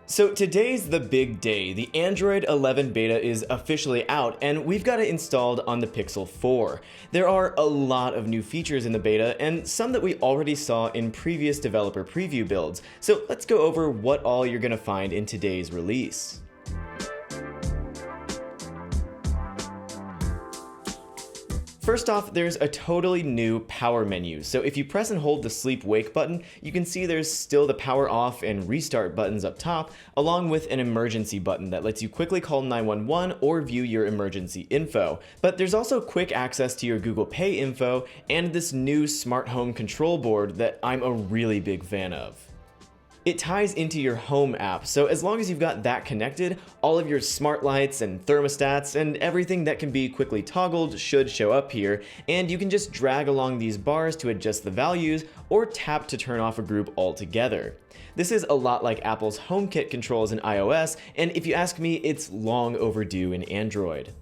So today's the big day. The Android 11 beta is officially out and we've got it installed on the Pixel 4. There are a lot of new features in the beta and some that we already saw in previous developer preview builds. So let's go over what all you're going to find in today's release. First off, there's a totally new power menu. So if you press and hold the sleep wake button, you can see there's still the power off and restart buttons up top, along with an emergency button that lets you quickly call 911 or view your emergency info. But there's also quick access to your Google Pay info and this new smart home control board that I'm a really big fan of. It ties into your home app, so as long as you've got that connected, all of your smart lights and thermostats and everything that can be quickly toggled should show up here, and you can just drag along these bars to adjust the values or tap to turn off a group altogether. This is a lot like Apple's HomeKit controls in iOS, and if you ask me, it's long overdue in Android.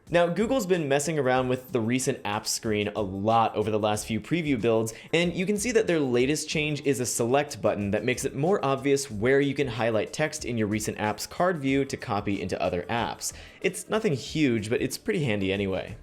Now, Google's been messing around with the recent apps screen a lot over the last few preview builds, and you can see that their latest change is a select button that makes it more obvious where you can highlight text in your recent apps card view to copy into other apps. It's nothing huge, but it's pretty handy anyway.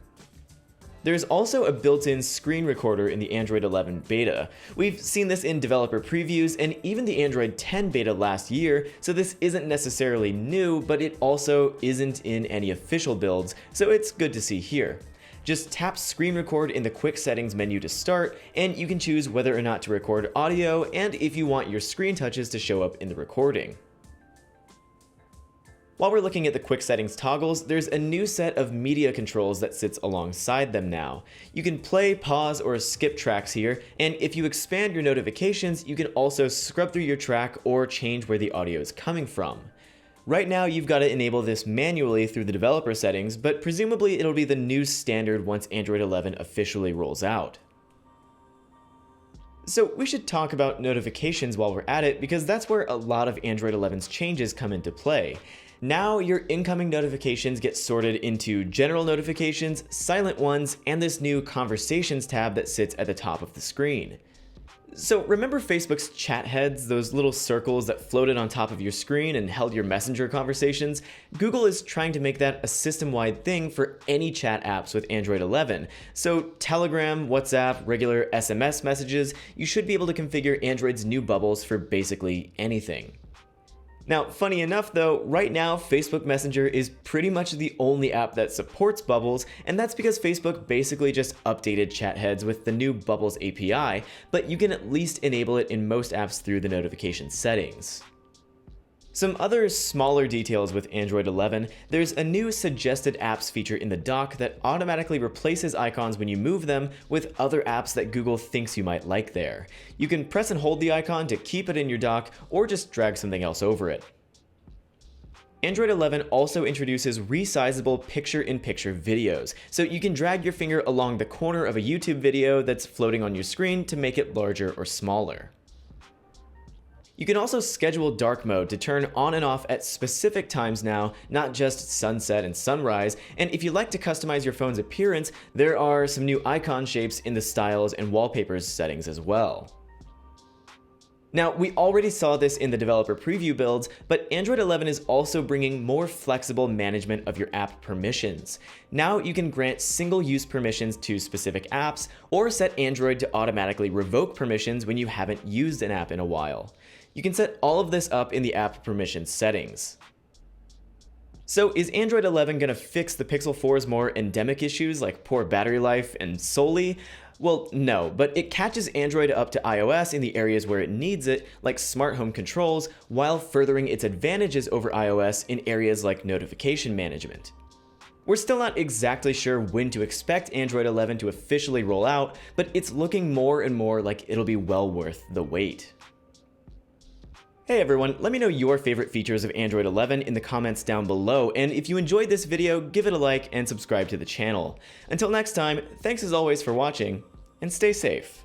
There's also a built-in screen recorder in the Android 11 beta. We've seen this in developer previews and even the Android 10 beta last year, so this isn't necessarily new, but it also isn't in any official builds, so it's good to see here. Just tap screen record in the quick settings menu to start, and you can choose whether or not to record audio and if you want your screen touches to show up in the recording. While we're looking at the quick settings toggles, there's a new set of media controls that sits alongside them now. You can play, pause, or skip tracks here, and if you expand your notifications, you can also scrub through your track or change where the audio is coming from. Right now, you've got to enable this manually through the developer settings, but presumably it'll be the new standard once Android 11 officially rolls out. So we should talk about notifications while we're at it, because that's where a lot of Android 11's changes come into play. Now your incoming notifications get sorted into general notifications, silent ones, and this new conversations tab that sits at the top of the screen. So remember Facebook's chat heads, those little circles that floated on top of your screen and held your messenger conversations? Google is trying to make that a system-wide thing for any chat apps with Android 11. So Telegram, WhatsApp, regular SMS messages, you should be able to configure Android's new bubbles for basically anything. Now, funny enough though, right now Facebook Messenger is pretty much the only app that supports bubbles, and that's because Facebook basically just updated chat heads with the new Bubbles API, but you can at least enable it in most apps through the notification settings. Some other smaller details with Android 11, there's a new suggested apps feature in the dock that automatically replaces icons when you move them with other apps that Google thinks you might like there. You can press and hold the icon to keep it in your dock or just drag something else over it. Android 11 also introduces resizable picture-in-picture videos, so you can drag your finger along the corner of a YouTube video that's floating on your screen to make it larger or smaller. You can also schedule dark mode to turn on and off at specific times now, not just sunset and sunrise, and if you like to customize your phone's appearance, there are some new icon shapes in the styles and wallpapers settings as well. Now, we already saw this in the developer preview builds, but Android 11 is also bringing more flexible management of your app permissions. Now you can grant single-use permissions to specific apps, or set Android to automatically revoke permissions when you haven't used an app in a while. You can set all of this up in the app permissions settings. So is Android 11 going to fix the Pixel 4's more endemic issues like poor battery life and Soli? Well, no, but it catches Android up to iOS in the areas where it needs it, like smart home controls, while furthering its advantages over iOS in areas like notification management. We're still not exactly sure when to expect Android 11 to officially roll out, but it's looking more and more like it'll be well worth the wait. Hey everyone, let me know your favorite features of Android 11 in the comments down below, and if you enjoyed this video, give it a like and subscribe to the channel. Until next time, thanks as always for watching, and stay safe.